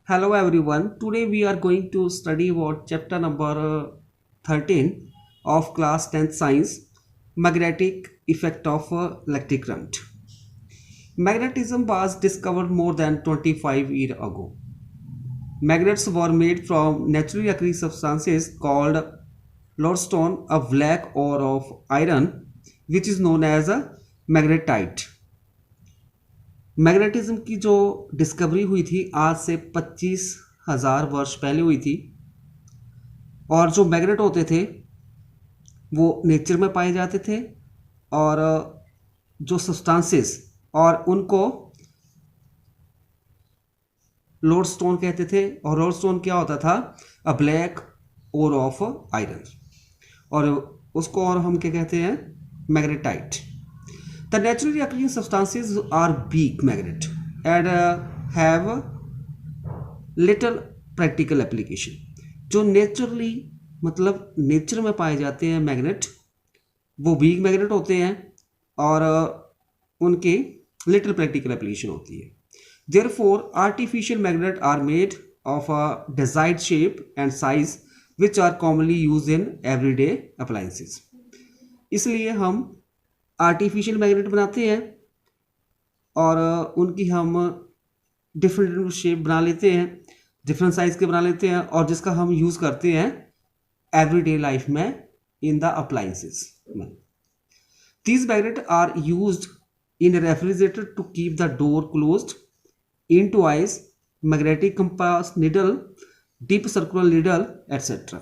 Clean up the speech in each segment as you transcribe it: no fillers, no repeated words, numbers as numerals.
Hello everyone. Today we are going to study about chapter number 13 of class 10th science, magnetic effect of electric current. Magnetism was discovered more than 25 years ago. Magnets were made from naturally occurring substances called lodestone, a black ore of iron, which is known as a magnetite. Magnetism की जो discovery हुई थी आज से 25,000 वर्ष पहले हुई थी। और जो मैग्नेट होते थे वो नेचर में पाए जाते थे और जो सब्सटेंसेस और उनको लोडस्टोन कहते थे। और लोडस्टोन क्या होता था? A black ore of iron, और उसको और हम क्या कहते हैं? Magnetite. The naturally occurring substances are weak magnet and have little practical application. जो नेचुरली मतलब नेचर में पाए जाते हैं मैग्नेट, वो वीक मैग्नेट होते हैं और उनके लिटिल प्रैक्टिकल एप्लीकेशन होती है। Therefore, artificial magnet are made of a desired shape and size which are commonly used in everyday appliances. इसलिए हम आर्टिफिशियल मैग्नेट बनाते हैं और उनकी हम डिफरेंट शेप बना लेते हैं, डिफरेंट साइज के बना लेते हैं, और जिसका हम यूज़ करते हैं एवरीडे लाइफ में इन द अप्लायंसेस में। These magnet are used in refrigerator to keep the door closed, in to ice, magnetic compass needle, deep circular needle etcetera.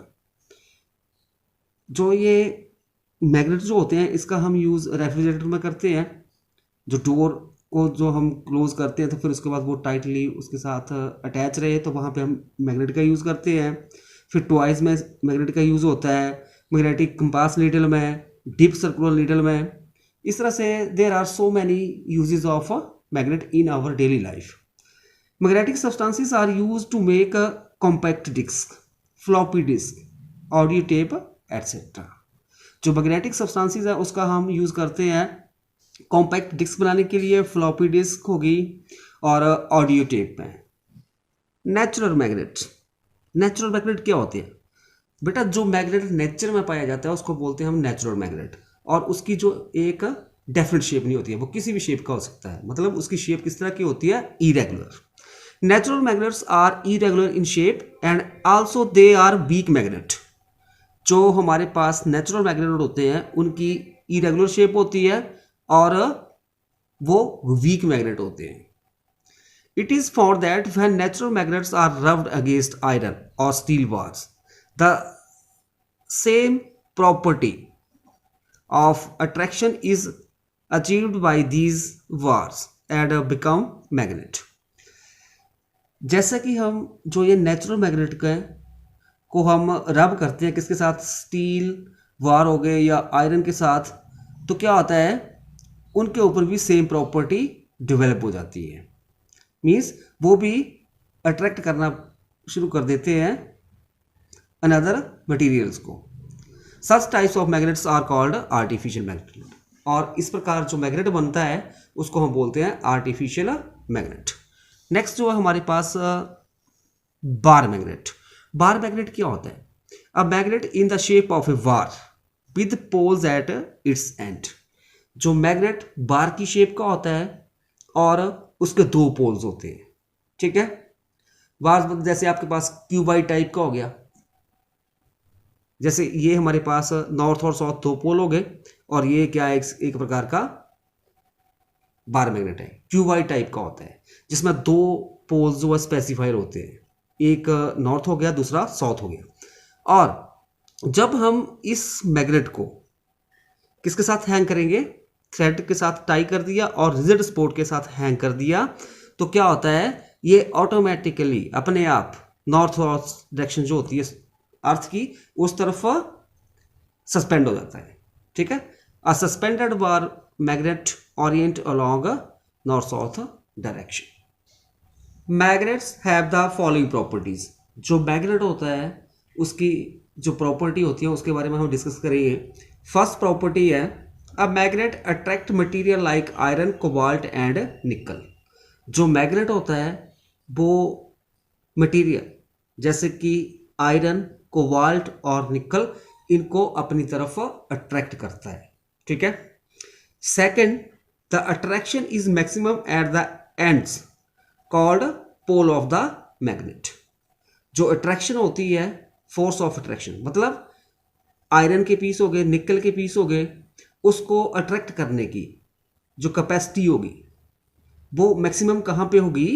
जो ये मैग्नेट जो होते हैं इसका हम यूज़ रेफ्रिजरेटर में करते हैं। जो डोर को जो हम क्लोज करते हैं तो फिर उसके बाद वो टाइटली उसके साथ अटैच रहे तो वहाँ पे हम मैग्नेट का यूज़ करते हैं। फिर टॉयज़ में मैग्नेट का यूज़ होता है, मैग्नेटिक कंपास नीडल में, डीप सर्कुलर नीडल में। इस तरह से there are so many uses of magnet in our daily life. Magnetic substances are use to make a compact disc, floppy disc, audio tape etcetera. जो magnetic substances है उसका हम use करते हैं कॉम्पैक्ट डिस्क बनाने के लिए, फ्लॉपी डिस्क होगी और ऑडियो टेप में। नेचुरल मैग्नेट क्या होते हैं बेटा? जो मैग्नेट नेचर में पाया जाता है उसको बोलते हैं हम नेचुरल मैग्नेट, और उसकी जो एक डेफिनेट शेप नहीं होती है, वो किसी भी शेप का हो सकता है। मतलब उसकी शेप किस तरह की होती है? Irregular. Natural magnets are irregular in shape and also they are weak magnet. जो हमारे पास नेचुरल मैग्नेट होते हैं उनकी इरेगुलर शेप होती है और वो वीक मैग्नेट होते हैं। It is found that when natural magnets are rubbed against iron और steel bars, the same property of attraction is achieved by these bars and become magnet. जैसा कि हम जो ये नेचुरल मैग्नेट को हम रब करते हैं किसके साथ? स्टील वार हो गए या आयरन के साथ, तो क्या होता है? उनके ऊपर भी सेम प्रॉपर्टी डेवलप हो जाती है। मीन्स वो भी अट्रैक्ट करना शुरू कर देते हैं अनदर मटेरियल्स को। Such types of magnets are called artificial magnet. और इस प्रकार जो मैग्नेट बनता है उसको हम बोलते हैं आर्टिफिशियल मैग्नेट। नेक्स्ट जो है हमारे पास बार मैग्नेट। बार मैग्नेट क्या होता है? A magnet in the shape of a bar with poles at its end. जो मैग्नेट बार की शेप का होता है और उसके दो पोल्स होते हैं। ठीक है, बार जैसे आपके पास क्यूबाइड टाइप का हो गया, जैसे ये हमारे पास नॉर्थ और साउथ दो पोल हो गए, और ये क्या है? एक प्रकार का बार मैग्नेट है, क्यूबाइड टाइप का होता है, जिसमें दो पोल्स जो है स्पेसिफायर होते हैं, एक नॉर्थ हो गया दूसरा साउथ हो गया। और जब हम इस मैग्नेट को किसके साथ हैंग करेंगे? थ्रेड के साथ टाई कर दिया और रिजिड सपोर्ट के साथ हैंग कर दिया, तो क्या होता है? ये ऑटोमेटिकली अपने आप नॉर्थ और डायरेक्शन जो होती है अर्थ की उस तरफ सस्पेंड हो जाता है। ठीक है, a suspended bar magnet orient along north south direction. Magnets have the following properties. जो मैग्नेट होता है उसकी जो प्रॉपर्टी होती है उसके बारे में हम डिस्कस करेंगे। फर्स्ट प्रॉपर्टी है a magnet attract material like iron, cobalt and निकल। जो मैग्नेट होता है वो मटेरियल जैसे कि आयरन, कोबाल्ट और निकल, इनको अपनी तरफ अट्रैक्ट करता है। ठीक है। Second, the attraction is maximum at the ends called pole of the magnet. जो अट्रैक्शन होती है, फोर्स ऑफ अट्रैक्शन, मतलब आयरन के पीस हो गए, निकल के पीस हो गए, उसको अट्रैक्ट करने की जो कैपेसिटी होगी वो मैक्सिमम कहाँ पे होगी?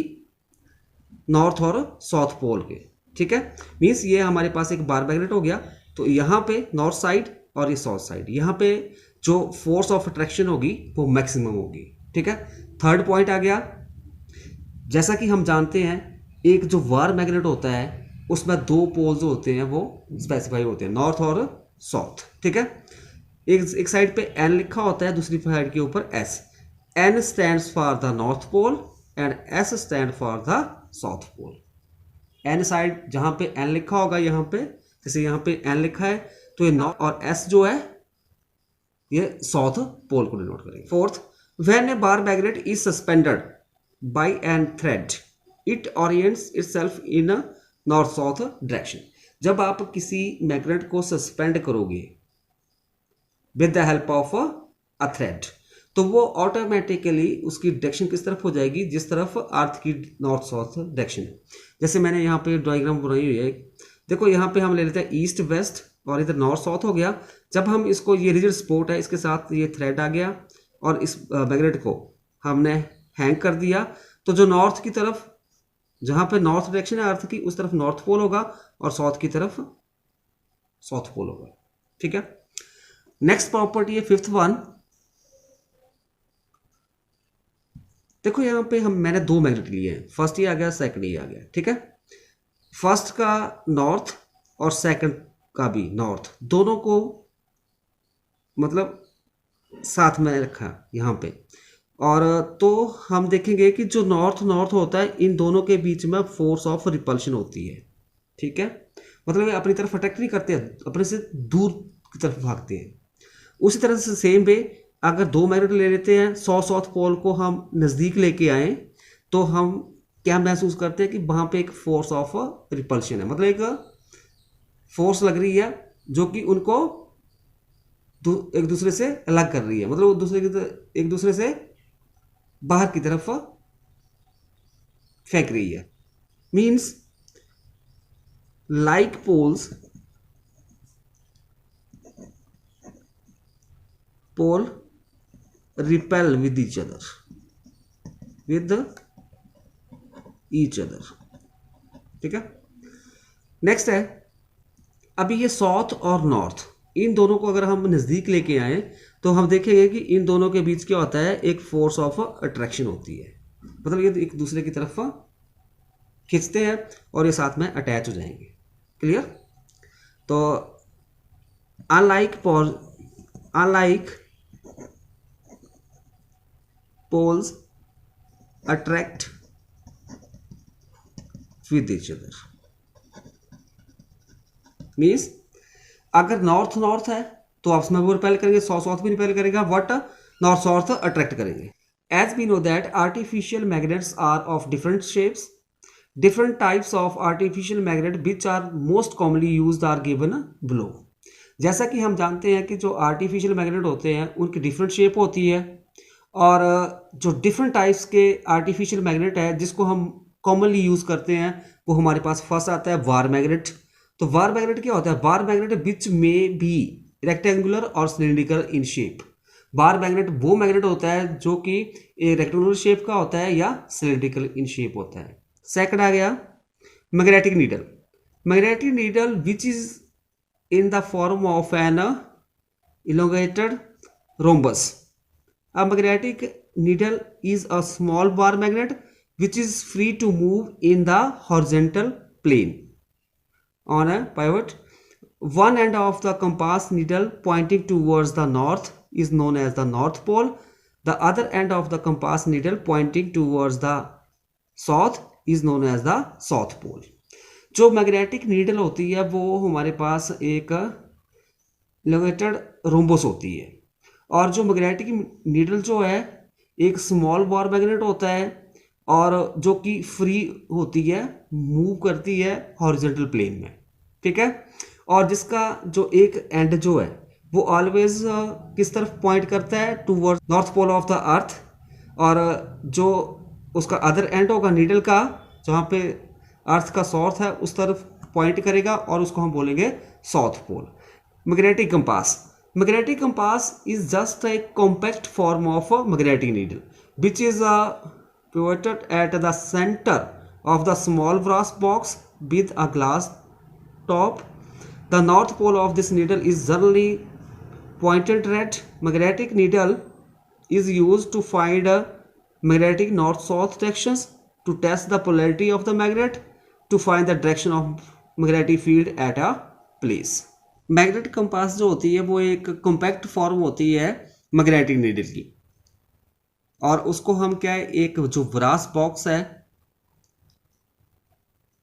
नॉर्थ और साउथ पोल के। ठीक है। मीन्स ये हमारे पास एक बार मैग्नेट हो गया, तो यहाँ पे नॉर्थ साइड और ये साउथ साइड, यहाँ पे जो फोर्स ऑफ अट्रैक्शन होगी वो मैक्सिमम होगी। ठीक है। थर्ड पॉइंट आ गया, जैसा कि हम जानते हैं एक जो वार मैग्नेट होता है उसमें दो पोल्स होते हैं, वो स्पेसिफाई होते हैं, नॉर्थ और साउथ। ठीक है। एक साइड पे एन लिखा होता है, दूसरी साइड के ऊपर S. N stands for the north pole and S stand for the south pole. N side जहां पे एन लिखा होगा, यहाँ पे जैसे यहाँ पे एन लिखा है तो ये नॉर्थ, और एस जो है ये साउथ पोल को डिनोट करेंगे। Fourth, when a bar magnet is suspended by an thread it orients itself in north south direction. जब आप किसी मैग्नेट को सस्पेंड करोगे with the help of a thread, तो वो ऑटोमेटिकली उसकी डायरेक्शन किस तरफ हो जाएगी? जिस तरफ अर्थ की नॉर्थ साउथ डायरेक्शन है। जैसे मैंने यहाँ पे डायग्राम बनाई हुई है, देखो यहाँ पे हम ले लेते हैं ईस्ट वेस्ट और इधर नॉर्थ साउथ हो गया। जब हम इसको, ये रिजिड स्पोर्ट है, इसके साथ ये थ्रेड आ गया और इस मैग्नेट को हमने हैंग कर दिया, तो जो नॉर्थ की तरफ, जहाँ पे नॉर्थ डायरेक्शन है अर्थ की, उस तरफ नॉर्थ पोल होगा और साउथ की तरफ साउथ पोल होगा। ठीक है। नेक्स्ट प्रॉपर्टी है फिफ्थ वन। देखो यहाँ पे मैंने दो मैग्नेट लिए हैं, फर्स्ट ये आ गया, सेकंड ये आ गया। ठीक है। फर्स्ट का नॉर्थ और सेकंड का भी नॉर्थ, दोनों को मतलब साथ में रखा यहाँ पे, और तो हम देखेंगे कि जो नॉर्थ नॉर्थ होता है, इन दोनों के बीच में फोर्स ऑफ रिपल्शन होती है। ठीक है। मतलब ये अपनी तरफ अटैक नहीं करते, अपने से दूर की तरफ भागते हैं। उसी तरह से सेम वे, अगर दो मैग्नेट ले लेते हैं, साउथ पोल को हम नज़दीक लेके आए, तो हम क्या महसूस करते हैं कि वहाँ पे एक फोर्स ऑफ रिपल्शन है, मतलब एक फोर्स लग रही है जो कि उनको एक दूसरे से अलग कर रही है, मतलब एक दूसरे से बाहर की तरफ फेंक रही है। Means like poles, pole repel with each other. ठीक है। नेक्स्ट है, अभी ये साउथ और नॉर्थ, इन दोनों को अगर हम नज़दीक लेके आए तो हम देखेंगे कि इन दोनों के बीच क्या होता है? एक फोर्स ऑफ अट्रैक्शन होती है, मतलब ये एक दूसरे की तरफ खींचते हैं और ये साथ में अटैच हो जाएंगे। क्लियर? तो unlike poles attract with each other. Means अगर नॉर्थ नॉर्थ है तो आपस में वो रिपेल करेंगे, साउथ साउथ भी रिपेल करेगा, बट नॉर्थ साउथ अट्रैक्ट करेंगे। As we know that artificial magnets are of different shapes, different types of artificial magnet which are most commonly used are given below. जैसा कि हम जानते हैं कि जो आर्टिफिशियल मैग्नेट होते हैं उनकी डिफरेंट शेप होती है, और जो डिफरेंट टाइप्स के आर्टिफिशियल मैग्नेट है जिसको हम कॉमनली यूज़ करते हैं, वो हमारे पास फर्स्ट आता है वार मैग्नेट। तो वार मैग्नेट क्या होता है? वार मैग्नेट विच में बी रेक्टेंगुलर और cylindrical in shape. War magnet वो मैग्नेट होता है जो कि रेक्टेंगुलर शेप का होता है या सिलेंड्रिकल इन शेप होता है। सेकंड आ गया magnetic needle. Magnetic needle which is in the form of an elongated rhombus. A magnetic needle is a small bar magnet which is free to move in the horizontal plane on a pivot. One end of the compass needle pointing towards the north is known as the north pole. The other end of the compass needle pointing towards the south is known as the south pole. जो magnetic needle होती है वो हमारे पास एक elongated rhombus होती है, और जो मैग्नेटिक नीडल जो है एक स्मॉल बार मैग्नेट होता है और जो कि फ्री होती है, मूव करती है हॉरिजॉन्टल प्लेन में, ठीक है। और जिसका जो एक एंड जो है वो ऑलवेज किस तरफ पॉइंट करता है, towards north pole of the earth. और जो उसका अदर एंड होगा नीडल का, जहाँ पे अर्थ का साउथ है उस तरफ पॉइंट करेगा, और उसको हम बोलेंगे south pole. Magnetic compass, magnetic compass is just a compact form of a magnetic needle which is pivoted at the center of the small brass box with a glass top. The north pole of this needle is generally pointed red. Magnetic needle is used to find magnetic north-south directions, to test the polarity of the magnet, to find the direction of magnetic field at a place. Magnetic compass जो होती है वो एक compact form होती है magnetic needle की, और उसको हम क्या है, एक जो ब्रास बॉक्स है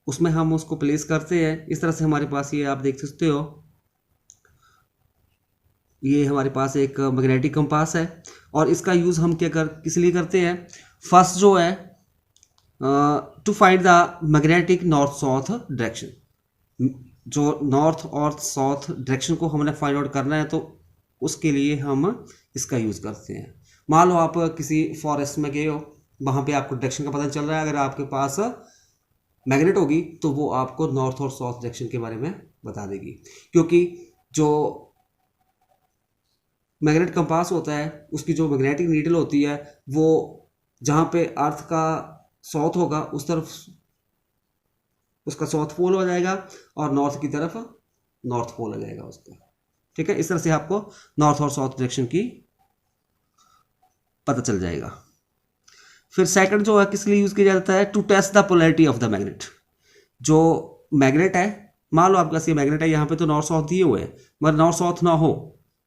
उसमें हम उसको प्लेस करते हैं। इस तरह से हमारे पास ये आप देख सकते हो, ये हमारे पास एक मैग्नेटिक कंपास है। और इसका यूज़ हम किस लिए करते हैं, फर्स्ट जो है to find the magnetic north south direction. जो नॉर्थ और साउथ डायरेक्शन को हमने फाइंड आउट करना है तो उसके लिए हम इसका यूज़ करते हैं। मान लो आप किसी फॉरेस्ट में गए हो, वहाँ पे आपको डायरेक्शन का पता चल रहा है, अगर आपके पास मैग्नेट होगी तो वो आपको नॉर्थ और साउथ डायरेक्शन के बारे में बता देगी। क्योंकि जो मैग्नेट कंपास होता है उसकी जो मैग्नेटिक नीडल होती है वो जहाँ पे अर्थ का साउथ होगा उस तरफ उसका साउथ पोल हो जाएगा, और नॉर्थ की तरफ नॉर्थ पोल हो जाएगा उसका, ठीक है। इस तरह से आपको नॉर्थ और साउथ डायरेक्शन की पता चल जाएगा। फिर सेकंड जो है किस लिए यूज़ किया जाता है, to test the polarity of the magnet. जो मैग्नेट है, मान लो आपके पास ये मैग्नेट है, यहाँ पे तो नॉर्थ साउथ दिए हुए हैं, मगर नॉर्थ साउथ ना हो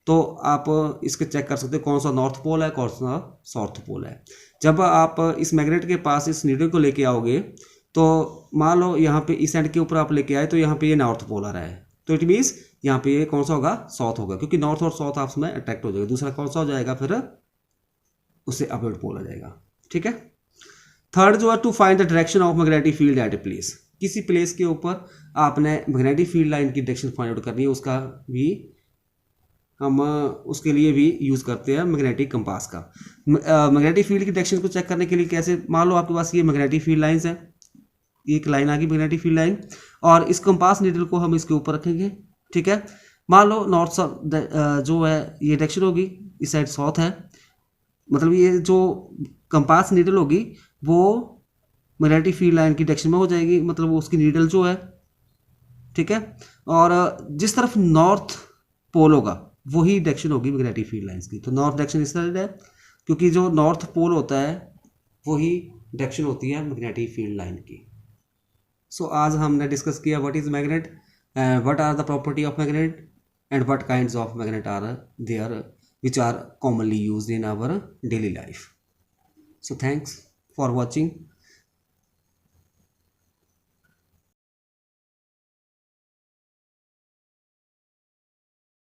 तो आप इसके चेक कर सकते हो कौन सा नॉर्थ पोल है कौन सा साउथ पोल है। जब आप इस मैग्नेट के पास इस नीडल को लेके आओगे तो मान लो यहाँ पे इस एंड के ऊपर आप लेके आए तो यहाँ पे ये नॉर्थ पोल आ रहा है, तो इट मीन्स यहाँ पे ये कौन सा होगा, साउथ होगा, क्योंकि नॉर्थ और साउथ आपस में अट्रैक्ट हो जाएगा। दूसरा कौन सा हो जाएगा, फिर उससे अपवर्ड पोल आ जाएगा, ठीक है। थर्ड जो है to find the direction of magnetic field at a place. किसी प्लेस के ऊपर आपने मैग्नेटिक फील्ड लाइन की डायरेक्शन फाइंड आउट करनी है, उसका भी हम उसके लिए भी यूज़ करते हैं मैग्नेटिक कंपास का। मैग्नेटिक फील्ड की डायरेक्शन को चेक करने के लिए कैसे, मान लो आपके पास ये मैग्नेटिक फील्ड लाइन्स है, एक लाइन आ गई मैग्नेटिक फील्ड लाइन, और इस कंपास नीडल को हम इसके ऊपर रखेंगे, ठीक है। मान लो नॉर्थ जो है ये डायरेक्शन होगी, इस साइड साउथ है, मतलब ये जो कंपास नीडल होगी वो मैग्नेटिक फील्ड लाइन की डायरेक्शन में हो जाएगी, मतलब उसकी नीडल जो है, ठीक है। और जिस तरफ नॉर्थ पोल होगा वही डायरेक्शन होगी मैग्नेटिक फील्ड लाइंस की। तो नॉर्थ डायरेक्शन इस तरह है, क्योंकि जो नॉर्थ पोल होता है वही डायरेक्शन होती है मैग्नेटिक फील्ड लाइन की। सो आज हमने डिस्कस किया what is magnet, what are the property of magnet, and what kinds of magnet are there which are commonly used in our daily life. So thanks for watching.